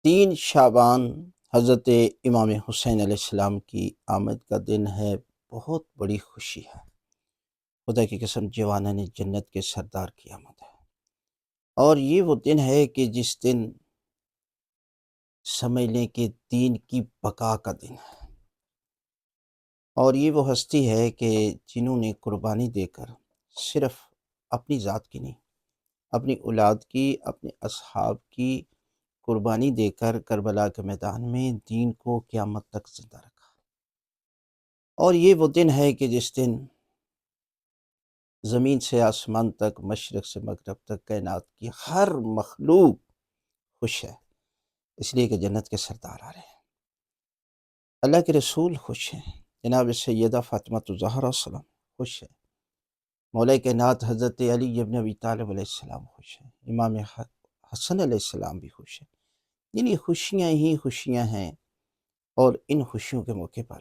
3 شعبان حضرت امام حسین علیہ السلام کی آمد کا دن ہے۔ بہت بڑی خوشی ہے۔ خدا کی قسم، جوانان جنت کے سردار کی آمد ہے، اور یہ وہ دن ہے کہ جس دن سمجھ لیں کہ دین کی بقا کا دن ہے، اور یہ وہ ہستی ہے کہ جنہوں نے قربانی دے کر صرف اپنی ذات کی نہیں، اپنی اولاد کی، اپنے اصحاب کی قربانی دے کر کربلا کے میدان میں دین کو قیامت تک زندہ رکھا۔ اور یہ وہ دن ہے کہ جس دن زمین سے آسمان تک، مشرق سے مغرب تک، کائنات کی ہر مخلوق خوش ہے، اس لیے کہ جنت کے سردار آ رہے ہیں، اللہ کے رسول خوش ہیں، جناب سیدہ فاطمہ الزہرا السلام خوش ہے، مولا کائنات حضرت علی ابن ابی طالب علیہ السلام خوش ہیں، امام حسن علیہ السلام بھی خوش ہیں۔ یعنی خوشیاں ہی خوشیاں ہیں، اور ان خوشیوں کے موقع پر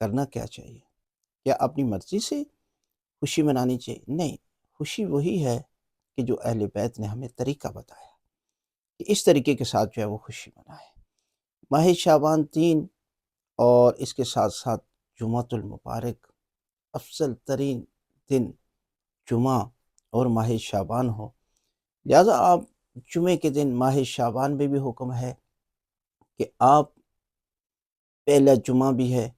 کرنا کیا چاہیے؟ کیا اپنی مرضی سے خوشی منانی چاہیے؟ نہیں، خوشی وہی ہے کہ جو اہل بیت نے ہمیں طریقہ بتایا کہ اس طریقے کے ساتھ جو ہے وہ خوشی منائے۔ ماہ شعبان 3 اور اس کے ساتھ ساتھ جمعۃ المبارک، افضل ترین دن جمعہ اور ماہ شعبان ہو، لہذا آپ جمعے کے دن ماہ شعبان میں بھی حکم ہے کہ آپ پہلا جمعہ بھی ہے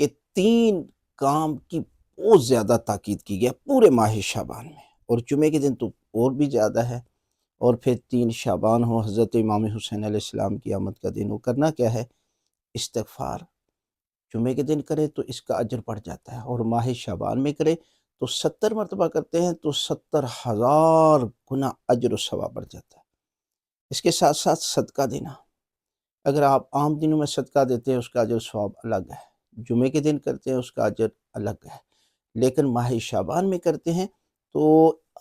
کہ 3 کام کی بہت زیادہ تاکید کی گیا پورے ماہ شعبان میں، اور جمعے کے دن تو اور بھی زیادہ ہے، اور پھر 3 شعبان ہو، حضرت امام حسین علیہ السلام کی آمد کا دن ہو۔ کرنا کیا ہے؟ استغفار جمعے کے دن کرے تو اس کا اجر بڑھ جاتا ہے، اور ماہ شعبان میں کرے تو 70 مرتبہ کرتے ہیں تو 70,000 گنا اجر و ثواب بڑھ جاتا ہے۔ اس کے ساتھ ساتھ صدقہ دینا، اگر آپ عام دنوں میں صدقہ دیتے ہیں اس کا اجر و ثواب الگ ہے، جمعے کے دن کرتے ہیں اس کا اجر الگ ہے، لیکن ماہ شعبان میں کرتے ہیں تو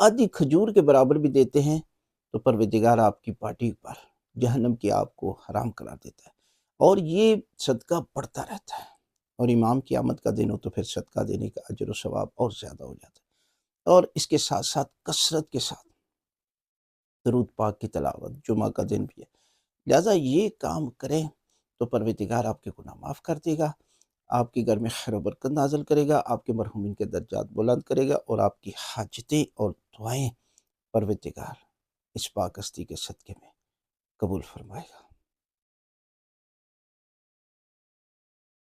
آدھی کھجور کے برابر بھی دیتے ہیں تو پروردگار آپ کی پارٹی پر جہنم کی آپ کو حرام قرار دیتا ہے، اور یہ صدقہ بڑھتا رہتا ہے، اور امام کی آمد کا دن ہو تو پھر صدقہ دینے کا اجر و ثواب اور زیادہ ہو جاتا ہے۔ اور اس کے ساتھ ساتھ کثرت کے ساتھ درود پاک کی تلاوت جمعہ کا دن بھی ہے، لہٰذا یہ کام کریں تو پروردگار آپ کے گناہ معاف کر دے گا، آپ کے گھر میں خیر و برکت نازل کرے گا، آپ کے مرحومین کے درجات بلند کرے گا، اور آپ کی حاجتیں اور دعائیں پروردگار اس پاک ہستی کے صدقے میں قبول فرمائے گا۔